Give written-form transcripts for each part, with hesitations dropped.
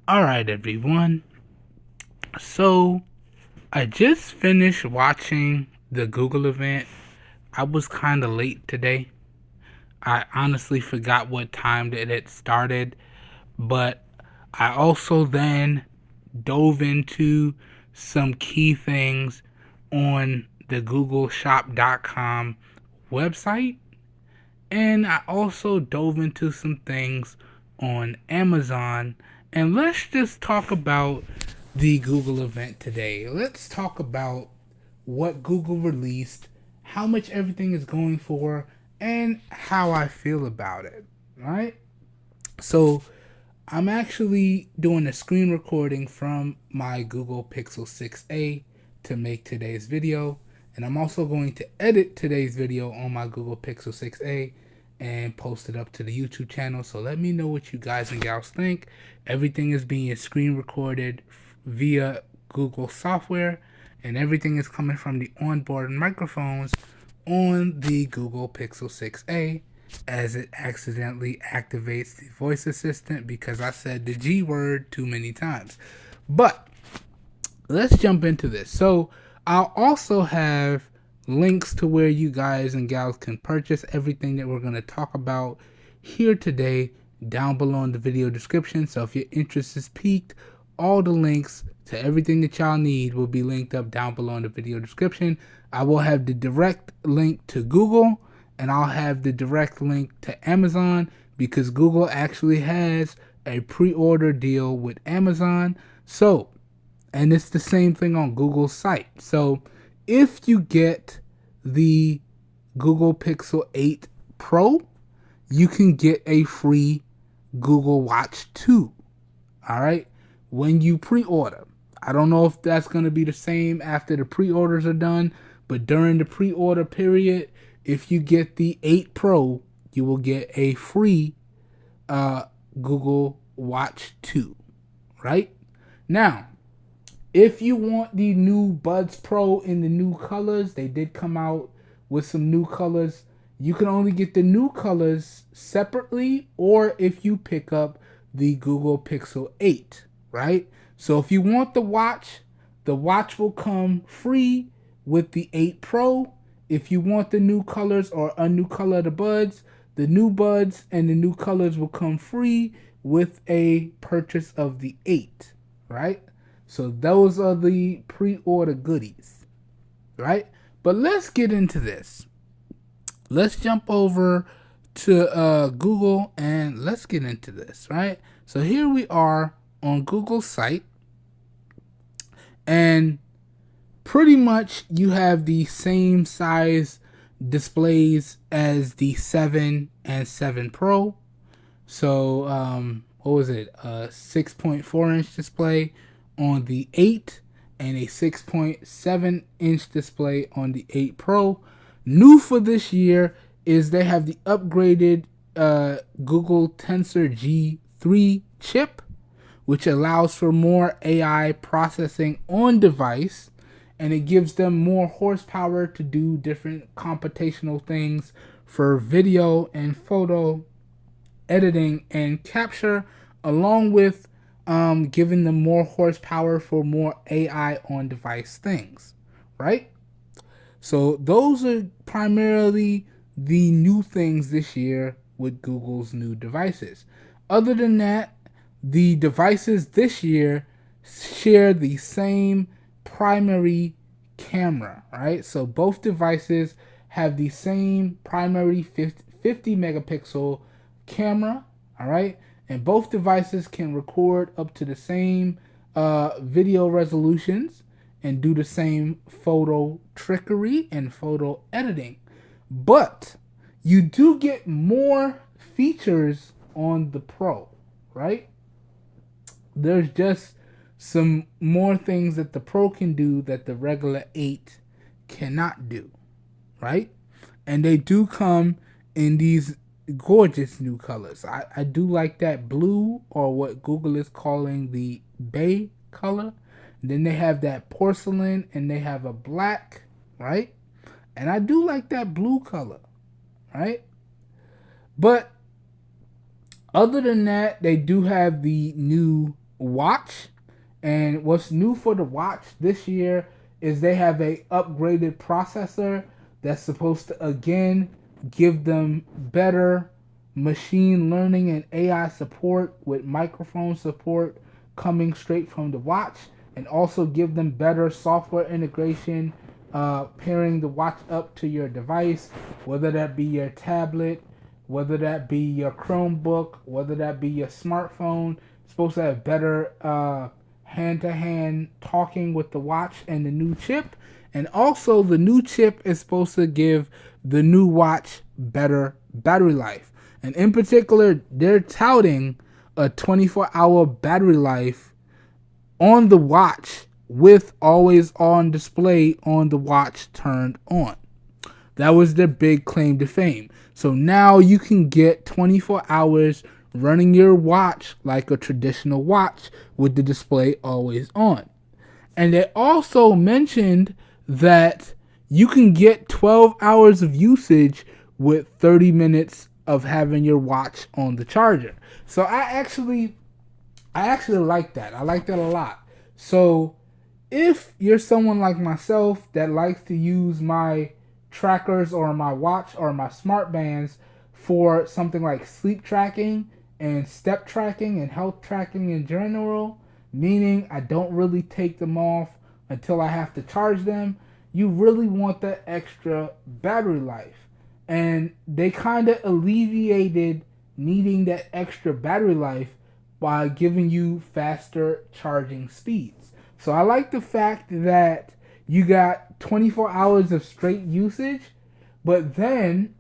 Alright, everyone. So, I just finished watching the Google event. I was kind of late today. I honestly forgot what time that it started, but I also then dove into some key things on the googleshop.com website, and I also dove into some things on Amazon. And let's just talk about the Google event today. Let's talk about what Google released, how much everything is going for, and how I feel about it. Right? So, I'm actually doing a screen recording from my Google Pixel 6a to make today's video. And I'm also going to edit today's video on my Google Pixel 6a and post it up to the YouTube channel. So let me know what you guys and gals think. Everything is being screen recorded via Google software, and everything is coming from the onboard microphones on the Google Pixel 6a, as it accidentally activates the voice assistant because I said the G word too many times. But let's jump into this. So I'll also have links to where you guys and gals can purchase everything that we're going to talk about here today down below in the video description. So if your interest is piqued, all the links to everything that y'all need will be linked up down below in the video description. I will have the direct link to Google, and I'll have the direct link to Amazon because Google actually has a pre-order deal with Amazon. So, and it's the same thing on Google's site. So, if you get the Google Pixel 8 Pro, you can get a free Google Watch 2. All right? When you pre-order. I don't know if that's going to be the same after the pre-orders are done, but during the pre-order period, if you get the 8 Pro, you will get a free Google Watch 2, right? Now, if you want the new Buds Pro in the new colors, they did come out with some new colors. You can only get the new colors separately, or if you pick up the Google Pixel 8, right? So if you want the watch will come free with the 8 Pro. If you want the new colors or a new color of the new buds and the new colors will come free with a purchase of the 8, right? So those are the pre-order goodies, right? But let's get into this. Let's jump over to Google and let's get into this, right? So here we are on Google's site, and pretty much you have the same size displays as the 7 and 7 Pro. So what was it? A 6.4-inch display on the 8 and a 6.7-inch display on the 8 Pro. New for this year is they have the upgraded Google Tensor G3 chip, which allows for more AI processing on device, and it gives them more horsepower to do different computational things for video and photo editing and capture, along with giving them more horsepower for more AI on device things, right? So those are primarily the new things this year with Google's new devices. Other than that, the devices this year share the same primary camera, right? So both devices have the same primary 50 megapixel camera, all right? And both devices can record up to the same video resolutions and do the same photo trickery and photo editing. But you do get more features on the Pro, right? There's just some more things that the Pro can do that the regular 8 cannot do, right? And they do come in these gorgeous new colors. I do like that blue, or what Google is calling the bay color. And then they have that porcelain and they have a black, right? And I do like that blue color, right? But other than that, they do have the new watch. And what's new for the watch this year is they have a upgraded processor that's supposed to again give them better machine learning and AI support with microphone support coming straight from the watch, and also give them better software integration, pairing the watch up to your device, whether that be your tablet, whether that be your Chromebook, whether that be your smartphone. It's supposed to have better hand-to-hand talking with the watch and the new chip. And also the new chip is supposed to give the new watch better battery life. And in particular, they're touting a 24-hour battery life on the watch with always on display on the watch turned on. That was their big claim to fame. So now you can get 24 hours running your watch like a traditional watch with the display always on. And they also mentioned that you can get 12 hours of usage with 30 minutes of having your watch on the charger. So I actually like that. I like that a lot. So if you're someone like myself that likes to use my trackers or my watch or my smart bands for something like sleep tracking and step tracking and health tracking in general, meaning I don't really take them off until I have to charge them, you really want that extra battery life. And they kind of alleviated needing that extra battery life by giving you faster charging speeds. So I like the fact that you got 24 hours of straight usage, but then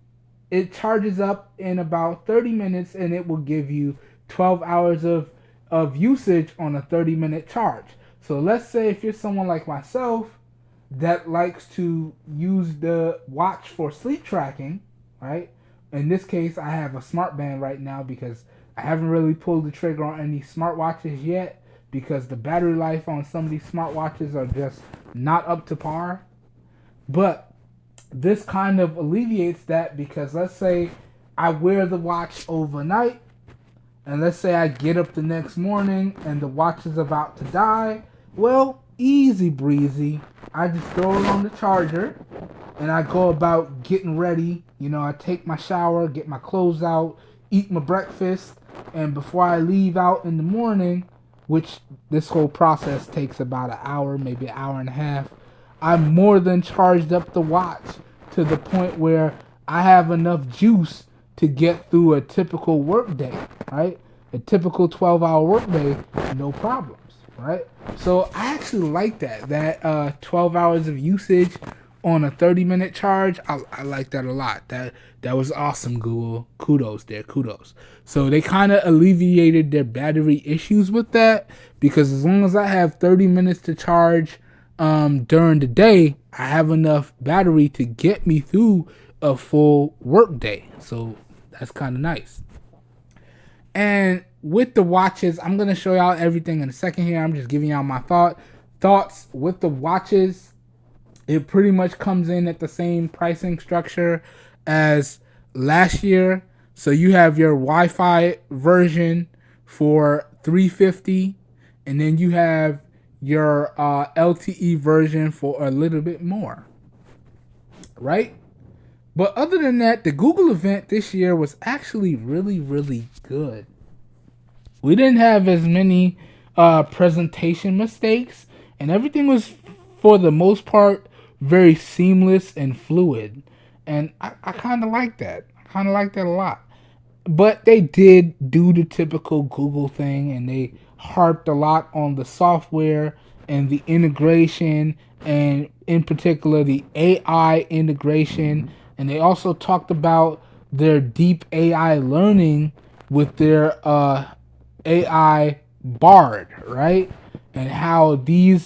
it charges up in about 30 minutes and it will give you 12 hours of usage on a 30-minute charge. So let's say if you're someone like myself that likes to use the watch for sleep tracking, right? In this case, I have a smart band right now because I haven't really pulled the trigger on any smartwatches yet because the battery life on some of these smartwatches are just not up to par. But this kind of alleviates that because let's say I wear the watch overnight and let's say I get up the next morning and the watch is about to die. Well, easy breezy. I just throw it on the charger and I go about getting ready. You know, I take my shower, get my clothes out, eat my breakfast, and before I leave out in the morning, which this whole process takes about an hour, maybe an hour and a half, I'm more than charged up the watch to the point where I have enough juice to get through a typical work day, right? A typical 12-hour work day, no problems, right? So I actually like that 12 hours of usage on a 30-minute charge. I like that a lot. That was awesome, Google. Kudos there, kudos. So they kind of alleviated their battery issues with that because as long as I have 30 minutes to charge during the day, I have enough battery to get me through a full work day. So that's kind of nice. And with the watches, I'm going to show y'all everything in a second here. I'm just giving y'all my thoughts with the watches. It pretty much comes in at the same pricing structure as last year. So you have your Wi-Fi version for $350, and then you have your LTE version for a little bit more, right? But other than that, the Google event this year was actually really, really good. We didn't have as many presentation mistakes, and everything was, for the most part, very seamless and fluid. And I kind of like that. I kind of like that a lot. But they did do the typical Google thing, and they harped a lot on the software and the integration, and in particular the AI integration. And they also talked about their deep AI learning with their AI Bard, right? And how the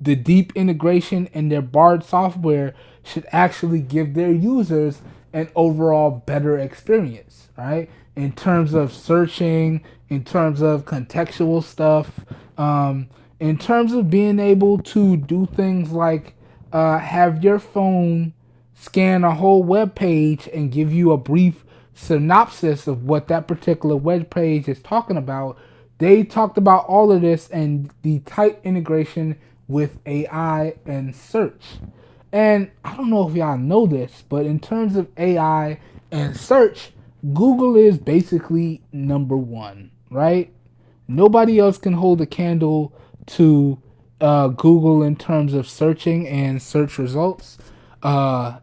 deep integration in their Bard software should actually give their users an overall better experience, right? In terms of searching, in terms of contextual stuff, in terms of being able to do things like have your phone scan a whole web page and give you a brief synopsis of what that particular web page is talking about They talked about all of this and the tight integration with AI and search. And I don't know if y'all know this, but in terms of AI and search, Google is basically number one, right? Nobody else can hold a candle to Google in terms of searching and search results.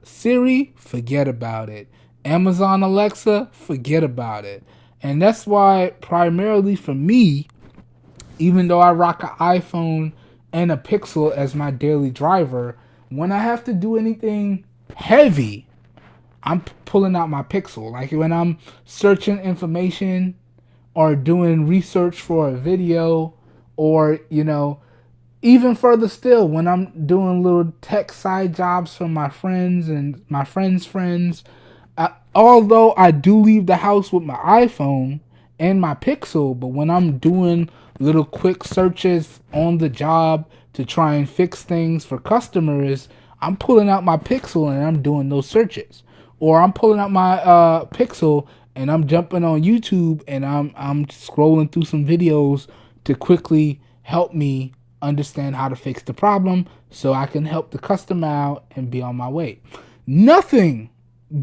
Siri, forget about it. Amazon Alexa, forget about it. And that's why, primarily for me, even though I rock an iPhone and a Pixel as my daily driver, when I have to do anything heavy, I'm pulling out my Pixel. Like when I'm searching information or doing research for a video, or even further still, when I'm doing little tech side jobs for my friends and my friends' friends, although I do leave the house with my iPhone and my Pixel, but when I'm doing little quick searches on the job to try and fix things for customers, I'm pulling out my Pixel and I'm doing those searches. Or I'm pulling out my Pixel and I'm jumping on YouTube and I'm scrolling through some videos to quickly help me understand how to fix the problem so I can help the customer out and be on my way. Nothing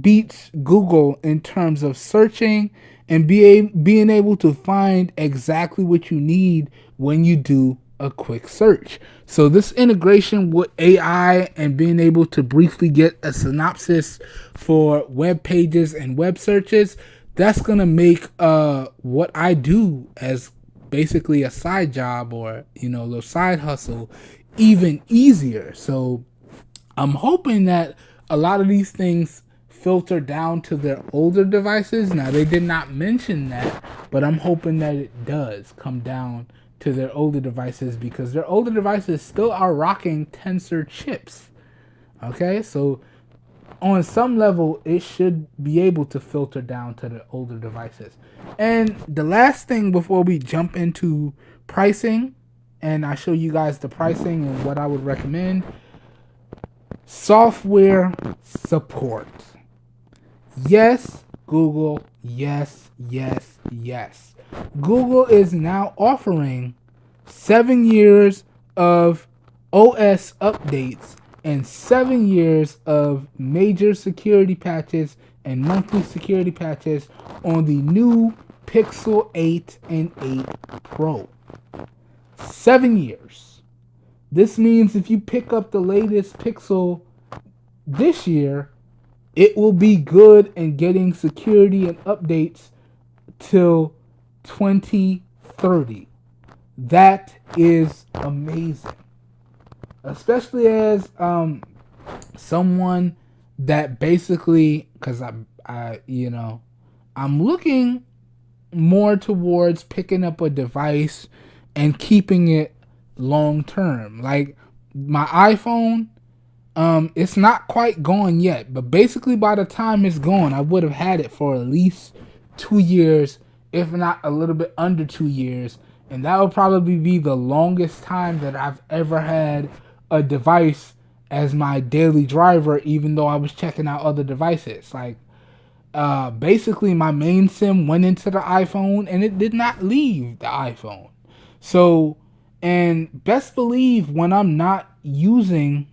beats Google in terms of searching and being able to find exactly what you need when you do a quick search. So this integration with AI and being able to briefly get a synopsis for web pages and web searches, that's going to make what I do as basically a side job or a little side hustle even easier. So I'm hoping that a lot of these things filter down to their older devices. Now, they did not mention that, but I'm hoping that it does come down to their older devices, because their older devices still are rocking Tensor chips. Okay, so on some level, it should be able to filter down to the older devices. And the last thing before we jump into pricing, and I show you guys the pricing and what I would recommend, software support. Yes, Google. Yes, yes, yes. Google is now offering 7 years of OS updates and 7 years of major security patches and monthly security patches on the new Pixel 8 and 8 Pro. 7 years. This means if you pick up the latest Pixel this year, it will be good and getting security and updates till 2030. That is amazing. Especially as someone that basically, because I'm looking more towards picking up a device and keeping it long term. Like my iPhone, it's not quite gone yet, but basically by the time it's gone, I would have had it for at least 2 years, if not a little bit under 2 years. And that would probably be the longest time that I've ever had a device as my daily driver, even though I was checking out other devices. Like, basically my main SIM went into the iPhone and it did not leave the iPhone. So, and best believe when I'm not using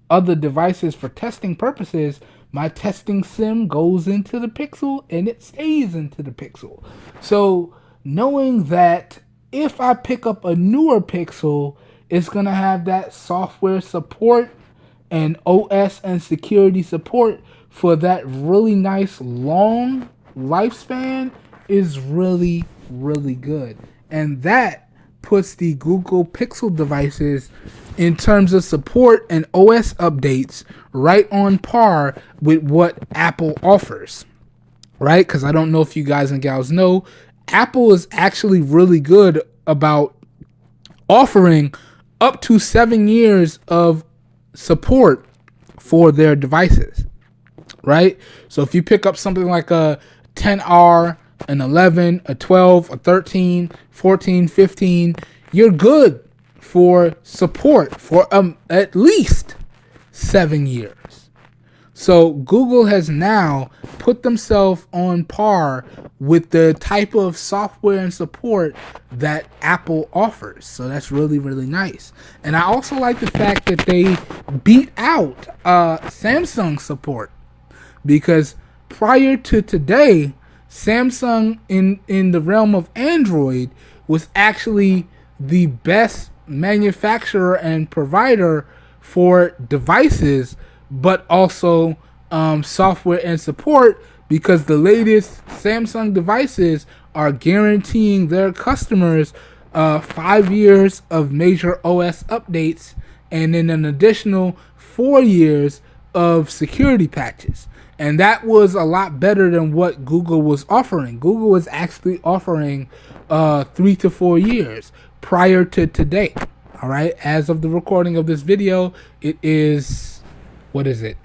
other devices for testing purposes, my testing SIM goes into the Pixel and it stays into the Pixel. So knowing that if I pick up a newer Pixel, it's going to have that software support and OS and security support for that really nice long lifespan is really, really good. And that puts the Google Pixel devices in terms of support and OS updates right on par with what Apple offers, right? Because I don't know if you guys and gals know, Apple is actually really good about offering up to 7 years of support for their devices, right? So if you pick up something like a 10R, an 11, a 12, a 13, 14, 15, you're good for support for at least 7 years. So Google has now put themselves on par with the type of software and support that Apple offers. So that's really, really nice. And I also like the fact that they beat out Samsung support, because prior to today, Samsung in the realm of Android was actually the best manufacturer and provider for devices, but also software and support, because the latest Samsung devices are guaranteeing their customers 5 years of major OS updates and then an additional 4 years of security patches. And that was a lot better than what Google was offering. Google was actually offering 3 to 4 years prior to today. All right. As of the recording of this video, it is, what is it?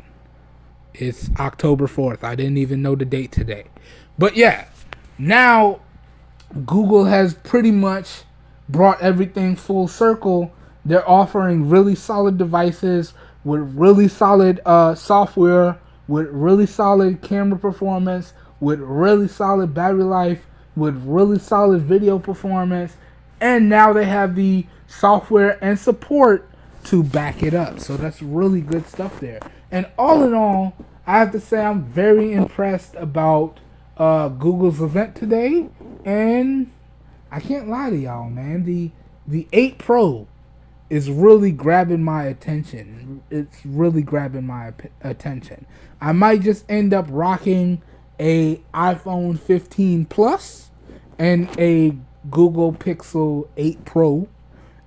It's October 4th. I didn't even know the date today. But yeah, now Google has pretty much brought everything full circle. They're offering really solid devices with really solid software, with really solid camera performance, with really solid battery life, with really solid video performance, and now they have the software and support to back it up. So that's really good stuff there. And all in all, I have to say I'm very impressed about Google's event today, and I can't lie to y'all, man. The 8 Pro is really grabbing my attention. It's really grabbing my attention. I might just end up rocking a iPhone 15 Plus and a Google Pixel 8 Pro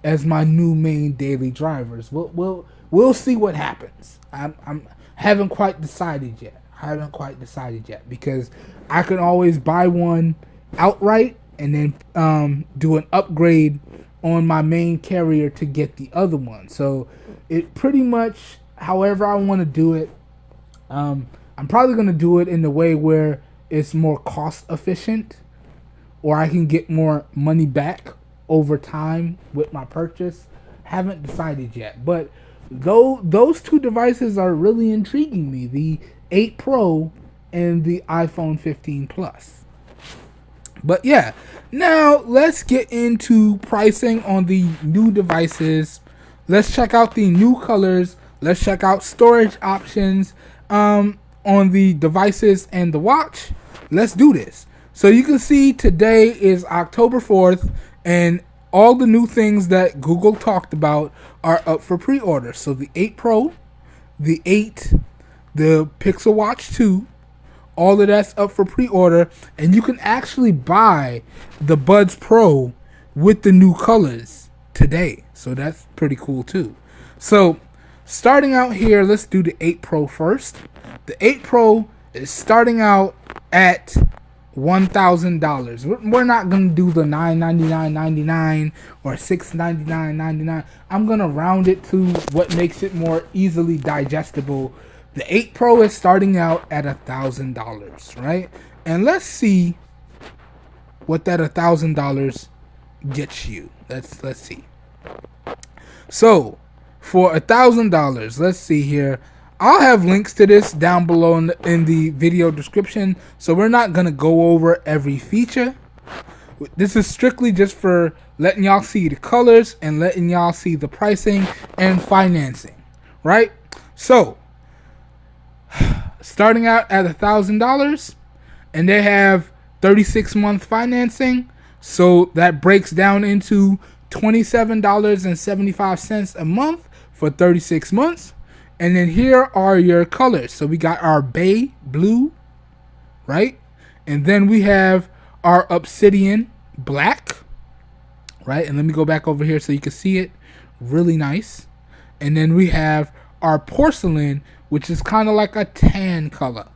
as my new main daily drivers. We'll see what happens. I'm haven't quite decided yet. Because I can always buy one outright and then do an upgrade on my main carrier to get the other one. So it pretty much, however I want to do it, I'm probably going to do it in the way where it's more cost efficient, or I can get more money back over time with my purchase. Haven't decided yet, but those two devices are really intriguing me, the 8 Pro and the iPhone 15 Plus. But yeah, now let's get into pricing on the new devices. Let's check out the new colors. Let's check out storage options on the devices and the watch. Let's do this. So you can see today is October 4th, and all the new things that Google talked about are up for pre-order. So the 8 Pro, the 8, the Pixel Watch 2, all of that's up for pre-order, and you can actually buy the Buds Pro with the new colors today. So that's pretty cool too. So starting out here, let's do the 8 Pro first. The 8 Pro is starting out at $1,000. We're not gonna do the $999.99 or $699.99. I'm gonna round it to what makes it more easily digestible. The 8 Pro is starting out at $1,000, right? And let's see what that $1,000 gets you. Let's see. So for $1,000, let's see here. I'll have links to this down below in the video description, so we're not going to go over every feature. This is strictly just for letting y'all see the colors and letting y'all see the pricing and financing, right? So, starting out at $1,000, and they have 36-month financing, so that breaks down into $27.75 a month for 36 months. And then here are your colors. So we got our bay blue, right? And then we have our obsidian black, right? And let me go back over here so you can see it. Really nice. And then we have our porcelain, which is kind of like a tan color,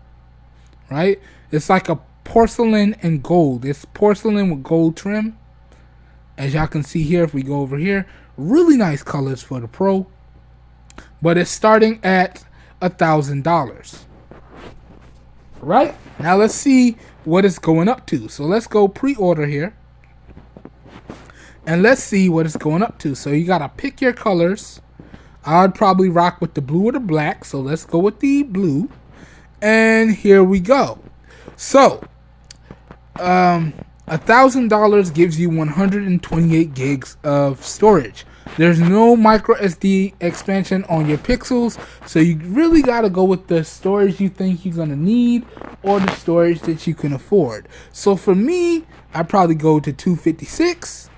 right? It's like a porcelain and gold. It's porcelain with gold trim. As y'all can see here, if we go over here, really nice colors for the Pro. But it's starting at $1,000. Right? Now let's see what it's going up to. So let's go pre-order here. And let's see what it's going up to. So you got to pick your colors. I'd probably rock with the blue or the black. So let's go with the blue. And here we go. So, $1,000 gives you 128 gigs of storage. There's no micro SD expansion on your pixels, so you really gotta go with the storage you think you're gonna need or the storage that you can afford. So for me, I probably go to 256.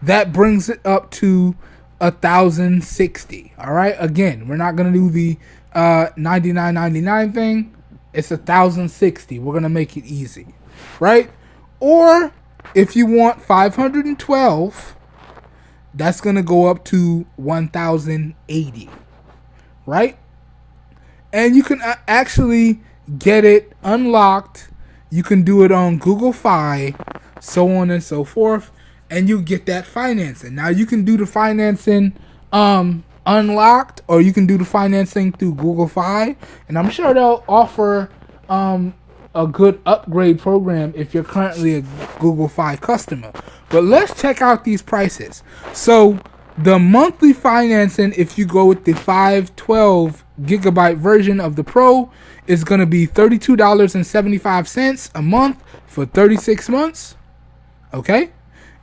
That brings it up to 1,060. All right. Again, we're not gonna do the 99.99 thing. It's 1,060. We're gonna make it easy, right? Or if you want 512, that's gonna go up to 1,080, right? And you can actually get it unlocked. You can do it on Google Fi, so on and so forth, and you get that financing. Now you can do the financing unlocked, or you can do the financing through Google Fi, and I'm sure they'll offer a good upgrade program if you're currently a Google Fi customer. But let's check out these prices. So the monthly financing, if you go with the 512 gigabyte version of the Pro, is going to be $32.75 a month for 36 months. Okay?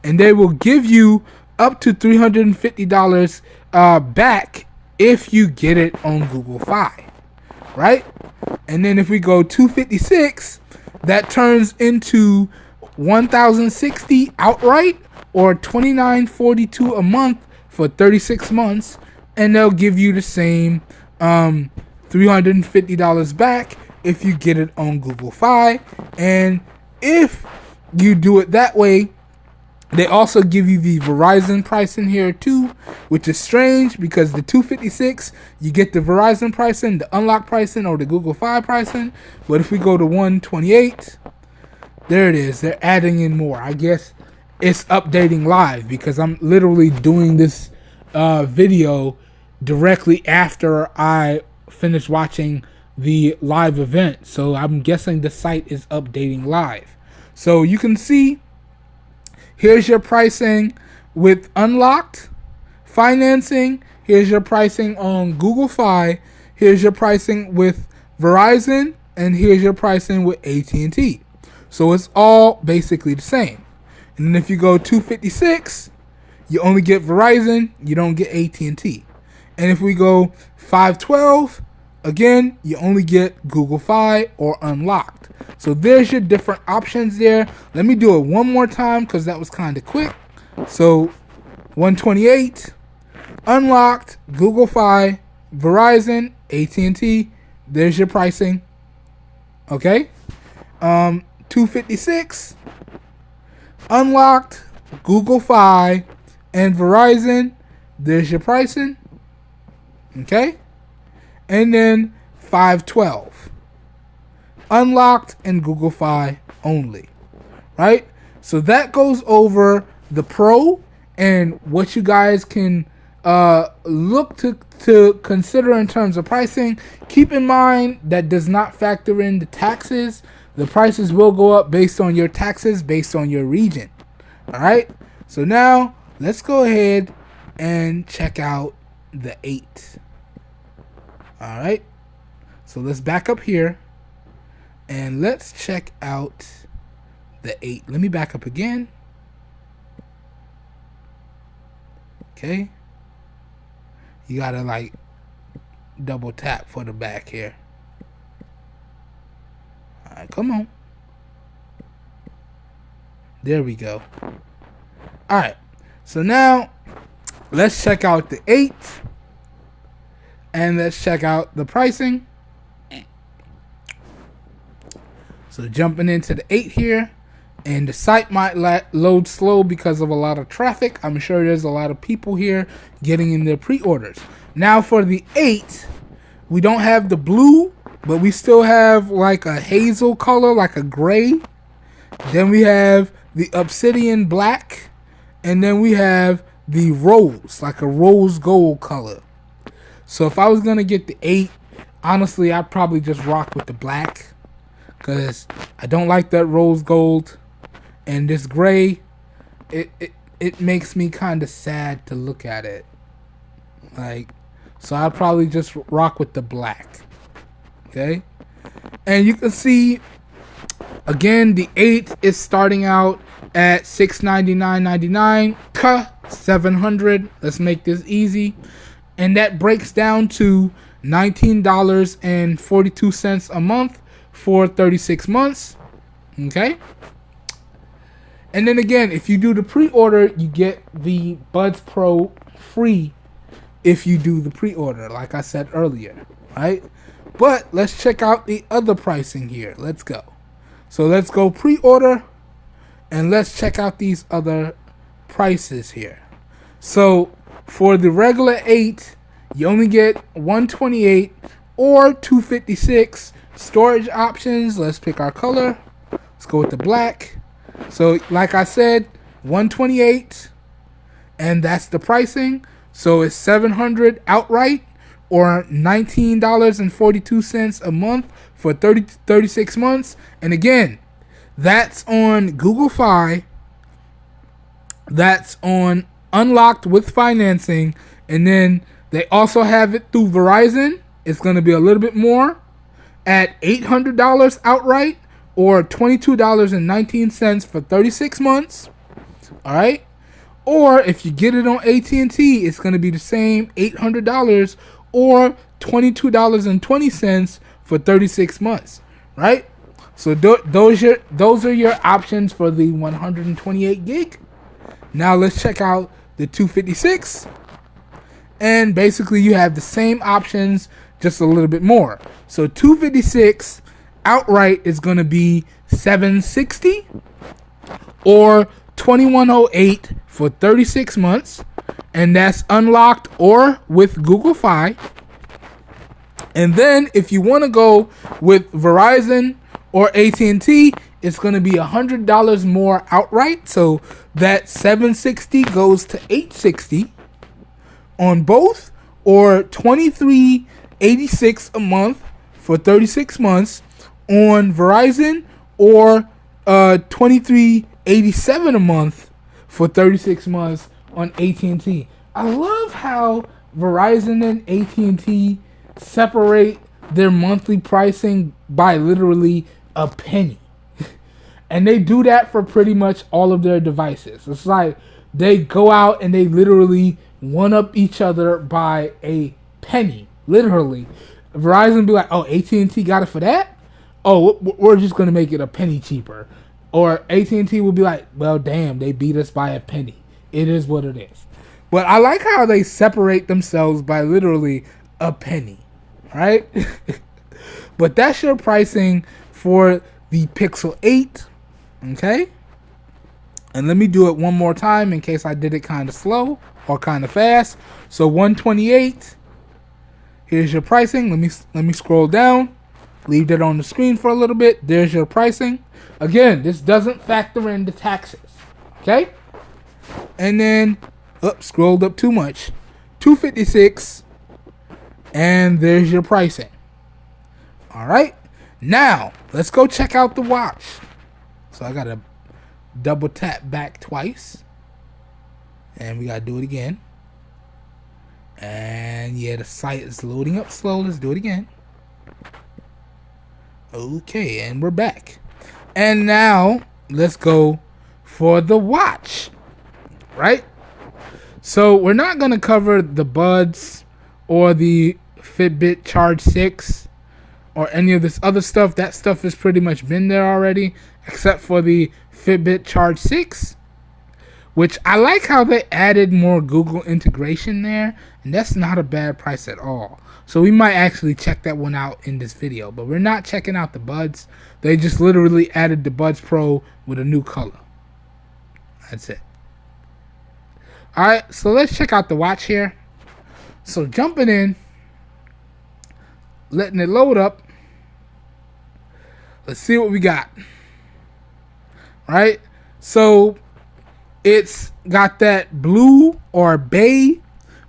And they will give you up to $350 back if you get it on Google Fi. Right? And then if we go 256, that turns into 1,060 outright, or $29.42 a month for 36 months, and they'll give you the same $350 back if you get it on Google Fi. And if you do it that way, they also give you the Verizon pricing here too, which is strange because the 256, you get the Verizon pricing, the unlock pricing, or the Google Fi pricing. But if we go to 128, there it is. They're adding in more. I guess it's updating live because I'm literally doing this video directly after I finish watching the live event. So I'm guessing the site is updating live. So you can see, here's your pricing with unlocked financing. Here's your pricing on Google Fi. Here's your pricing with Verizon. And here's your pricing with AT&T. So it's all basically the same. And then if you go 256, you only get Verizon. You don't get AT&T. And if we go 512, again, you only get Google Fi or unlocked. So there's your different options there. Let me do it one more time because that was kind of quick. So 128, unlocked, Google Fi, Verizon, AT&T. There's your pricing. Okay. 256, unlocked, Google Fi, and Verizon. There's your pricing. Okay. And then 512, unlocked and Google Fi only. Right? So that goes over the Pro and what you guys can look to consider in terms of pricing. Keep in mind that does not factor in the taxes. The prices will go up based on your taxes, based on your region. All right. So now let's go ahead and check out the 8. All right. So let's back up here and let's check out the 8. Let me back up again. Okay. You gotta like double tap for the back here. All right, come on. There we go. All right. So now let's check out the 8 and let's check out the pricing. So jumping into the 8 here, and the site might load slow because of a lot of traffic. I'm sure there's a lot of people here getting in their pre-orders. Now for the 8, we don't have the blue, but we still have like a hazel color, like a gray. Then we have the obsidian black, and then we have the rose, like a rose gold color. So if I was gonna get the 8, honestly, I'd probably just rock with the black, because I don't like that rose gold. And this gray, it makes me kind of sad to look at it. Like, So I'll probably just rock with the black. Okay. And you can see, again, the 8 is starting out at $699.99. 700. Let's make this easy. And that breaks down to $19.42 a month for 36 months. Okay. And then again, if you do the pre-order, you get the Buds Pro free if you do the pre-order, like I said earlier, right? But let's check out the other pricing here. Let's go. So let's go pre-order, and let's check out these other prices here. So for the regular 8, you only get 128 or 256 storage options. Let's pick our color. Let's go with the black. So like I said, 128, and that's the pricing. So it's $700 outright, or $19.42 a month for 36 months. And again, that's on Google Fi. That's on Unlocked with financing. And then they also have it through Verizon. It's going to be a little bit more at $800 outright, or $22.19 for 36 months. All right. Or if you get it on AT&T, it's going to be the same $800 or $22.20 for 36 months, right? So those are your options for the 128 gig. Now let's check out the 256. And basically you have the same options, just a little bit more. So 256 outright is going to be $760 or $2108 for 36 months, and that's unlocked or with Google Fi. And then if you want to go with Verizon or AT&T, it's going to be $100 more outright. So that $760 goes to $860 on both, or $23.86 a month for 36 months on Verizon, or $23.87 a month for 36 months on AT&T. I love how Verizon and AT&T separate their monthly pricing by literally a penny. And they do that for pretty much all of their devices. It's like they go out and they literally one-up each other by a penny. Literally. Verizon be like, oh, AT&T got it for that? Oh, we're just going to make it a penny cheaper. Or AT&T will be like, well, damn, they beat us by a penny. It is what it is. But I like how they separate themselves by literally a penny, right? But that's your pricing for the Pixel 8, okay? And let me do it one more time in case I did it kind of slow or kind of fast. So 128. Here's your pricing. Let me scroll down. Leave that on the screen for a little bit. There's your pricing. Again, this doesn't factor in the taxes. Okay? And then, scrolled up too much. 256. And there's your pricing. Alright. Now, let's go check out the watch. So I gotta double tap back twice. And we gotta do it again. And yeah, the site is loading up slow. Let's do it again. Okay, and we're back. And now let's go for the watch, right? So we're not going to cover the Buds or the Fitbit Charge 6 or any of this other stuff. That stuff has pretty much been there already, except for the Fitbit Charge 6, which I like how they added more Google integration there, and that's not a bad price at all. So we might actually check that one out in this video, but we're not checking out the Buds. They just literally added the Buds Pro with a new color. That's it. Alright, so let's check out the watch here. So jumping in, letting it load up. Let's see what we got. Alright, so it's got that blue or bay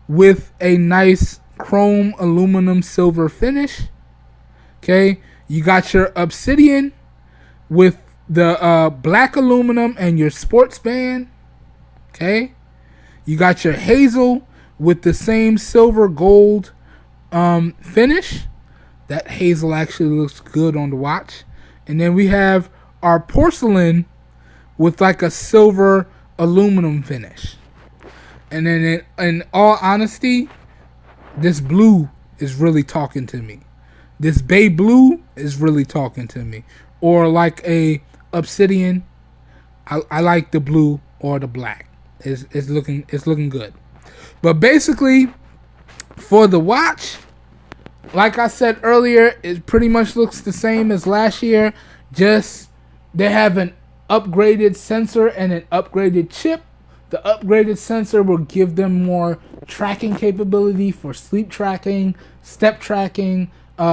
with a nice chrome aluminum silver finish. Okay, you got your obsidian with the black aluminum and your sports band. Okay, you got your hazel with the same silver gold finish. That hazel actually looks good on the watch. And then we have our porcelain with like a silver aluminum finish. And then in all honesty, this blue is really talking to me. This bay blue is really talking to me. Or like a obsidian. I like the blue or the black. It's looking good. But basically, for the watch, like I said earlier, it pretty much looks the same as last year. Just they have an upgraded sensor and an upgraded chip. The upgraded sensor will give them more tracking capability for sleep tracking, step tracking,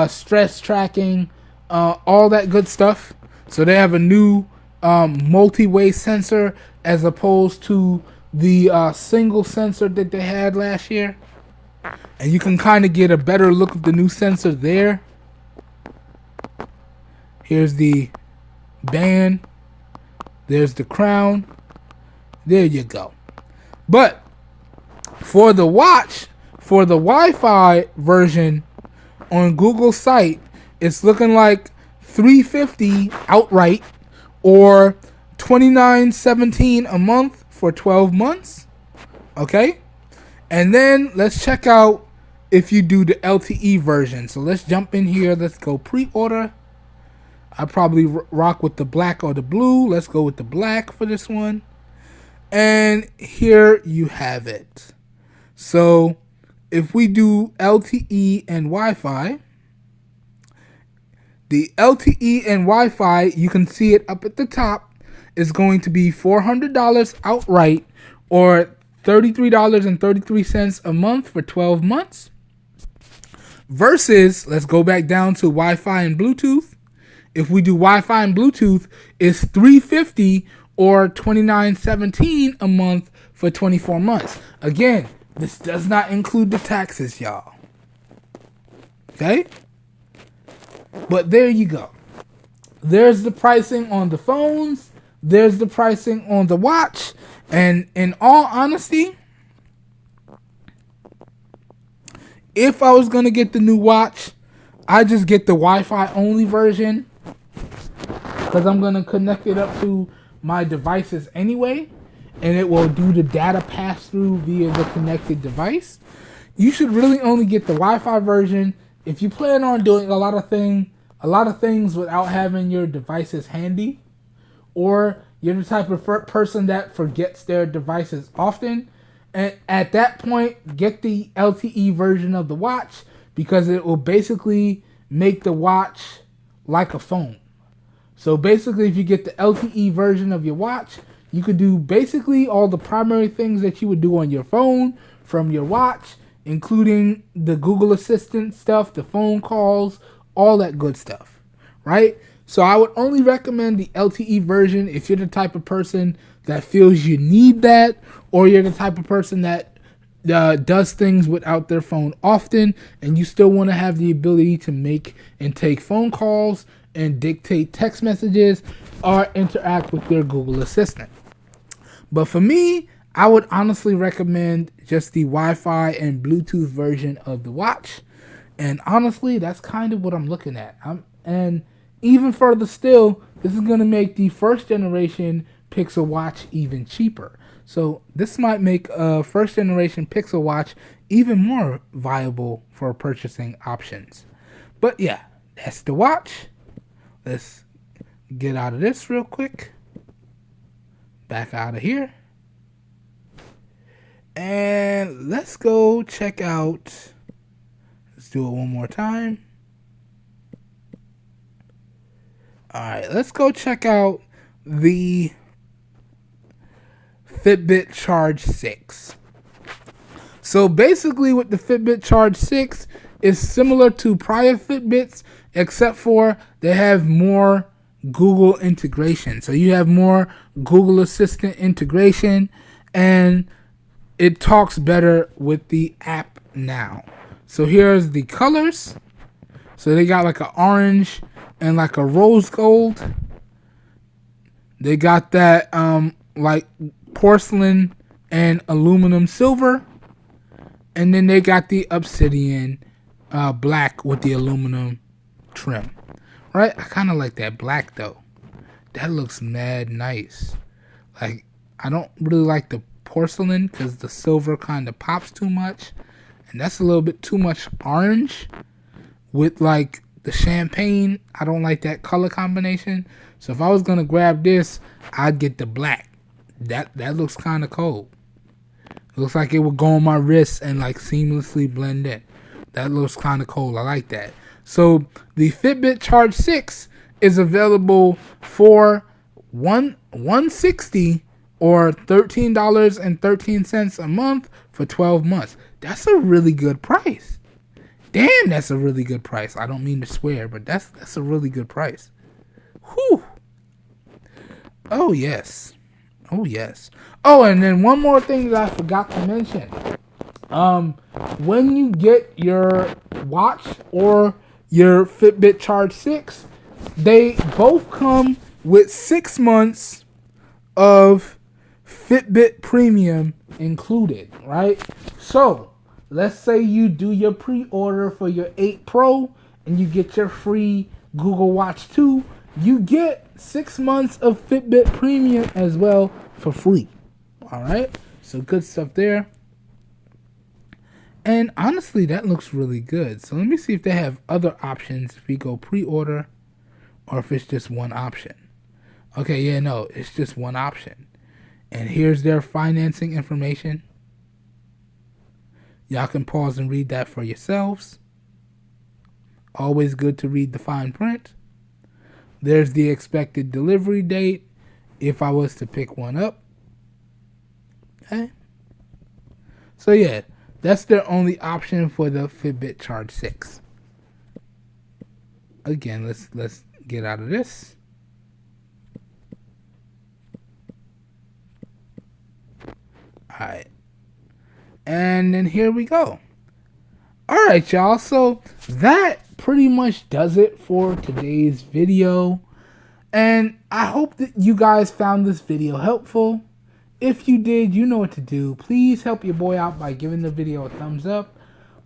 stress tracking, all that good stuff. So they have a new multi-way sensor as opposed to the single sensor that they had last year. And you can kind of get a better look of the new sensor there. Here's the band. There's the crown. There you go. But for the watch, for the Wi-Fi version on Google's site, it's looking like $350 outright or $29.17 a month for 12 months. Okay? And then let's check out if you do the LTE version. So let's jump in here. Let's go pre-order. I probably rock with the black or the blue. Let's go with the black for this one. And here you have it. So if we do LTE and Wi-Fi, the LTE and Wi-Fi, you can see it up at the top, is going to be $400 outright or $33.33 a month for 12 months. Versus, let's go back down to Wi-Fi and Bluetooth. If we do Wi-Fi and Bluetooth, it's $350 or $29.17 a month for 24 months. Again, this does not include the taxes, y'all. Okay? But there you go. There's the pricing on the phones. There's the pricing on the watch. And in all honesty, if I was going to get the new watch, I just get the Wi-Fi only version. Because I'm going to connect it up to my devices anyway. And it will do the data pass through via the connected device. You should really only get the Wi-Fi version if you plan on doing a lot of things without having your devices handy, or you're the type of person that forgets their devices often. And at that point, get the LTE version of the watch, because it will basically make the watch like a phone. So basically, if you get the LTE version of your watch, you could do basically all the primary things that you would do on your phone from your watch, including the Google Assistant stuff, the phone calls, all that good stuff, right? So I would only recommend the LTE version if you're the type of person that feels you need that, or you're the type of person that does things without their phone often, and you still want to have the ability to make and take phone calls and dictate text messages or interact with your Google Assistant. But for me, I would honestly recommend just the Wi-Fi and Bluetooth version of the watch. And honestly, that's kind of what I'm looking at. And even further still, this is going to make the first generation Pixel Watch even cheaper. So this might make a first generation Pixel Watch even more viable for purchasing options. But yeah, that's the watch. Let's get out of this real quick. Back out of here. And let's go check out. Let's do it one more time. Alright, let's go check out the Fitbit Charge 6. So basically with the Fitbit Charge 6, it's similar to prior Fitbits, except for they have more Google integration. So you have more Google Assistant integration, and it talks better with the app now. So here's the colors. So they got like an orange and like a rose gold. They got that like porcelain and aluminum silver. And then they got the obsidian black with the aluminum trim. Right? I kind of like that black though. That looks mad nice. Like, I don't really like the porcelain because the silver kind of pops too much. And that's a little bit too much orange with like the champagne. I don't like that color combination. So if I was going to grab this, I'd get the black. That looks kind of cold. It looks like it would go on my wrist and like seamlessly blend in. That looks kind of cool. I like that. So the Fitbit Charge 6 is available for $160 or $13.13 a month for 12 months. That's a really good price. Damn, that's a really good price. I don't mean to swear, but that's a really good price. Whew. Oh yes. Oh yes. Oh, and then one more thing that I forgot to mention. When you get your watch or your Fitbit Charge 6, they both come with 6 months of Fitbit Premium included, right? So, let's say you do your pre-order for your 8 Pro and you get your free Google Watch 2, you get 6 months of Fitbit Premium as well for free. All right? So, good stuff there. And honestly, that looks really good. So let me see if they have other options if we go pre-order or if it's just one option. Okay, yeah, no, it's just one option. And here's their financing information. Y'all can pause and read that for yourselves. Always good to read the fine print. There's the expected delivery date if I was to pick one up. Okay. So yeah. That's their only option for the Fitbit Charge 6. Again, let's get out of this. Alright. And then here we go. Alright, y'all. So that pretty much does it for today's video. And I hope that you guys found this video helpful. If you did, you know what to do. Please help your boy out by giving the video a thumbs up.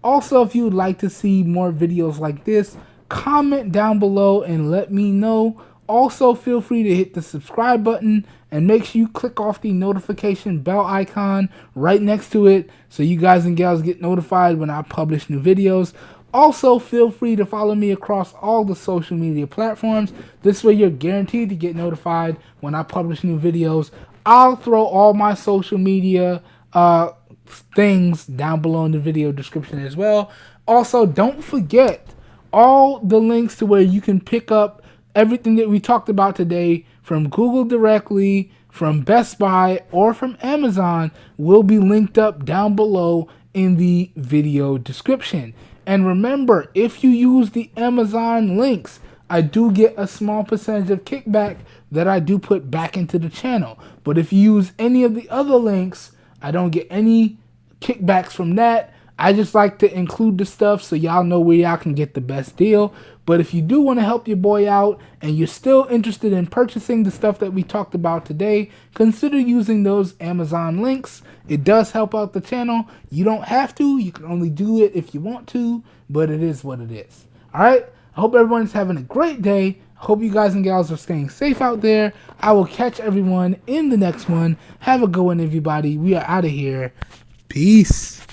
Also, if you would like to see more videos like this, comment down below and let me know. Also, feel free to hit the subscribe button and make sure you click off the notification bell icon right next to it so you guys and gals get notified when I publish new videos. Also, feel free to follow me across all the social media platforms. This way you're guaranteed to get notified when I publish new videos. I'll throw all my social media things down below in the video description as well. Also, don't forget all the links to where you can pick up everything that we talked about today from Google directly, from Best Buy, or from Amazon will be linked up down below in the video description. And remember, if you use the Amazon links, I do get a small percentage of kickback that I do put back into the channel. But if you use any of the other links, I don't get any kickbacks from that. I just like to include the stuff so y'all know where y'all can get the best deal. But if you do want to help your boy out and you're still interested in purchasing the stuff that we talked about today, consider using those Amazon links. It does help out the channel. You don't have to. You can only do it if you want to, but it is what it is. All right? I hope everyone's having a great day. I hope you guys and gals are staying safe out there. I will catch everyone in the next one. Have a good one, everybody. We are out of here. Peace.